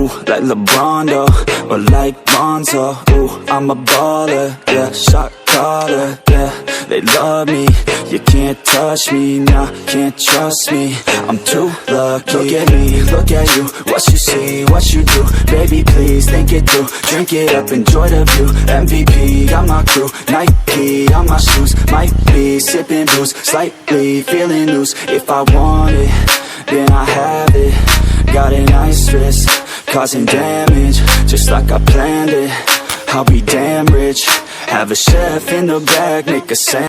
ooh, like LeBron, though, or like Lonzo, ooh, I'm a baller, yeah, shot caller, yeah, they love me, you can't touch me, nah, can't trust me, I'm too lucky. Look at me, look at you, what you see, what you do, baby please, think it through, drink it up, enjoy the view, MVP, got my crew, Nike on my shoes, might be sipping booze, slightly feeling loose, if I want it, then I have it, got an ice wrist, causing damage, just like I planned it, I'll be damn rich, have a chef in the back, make a sandwich.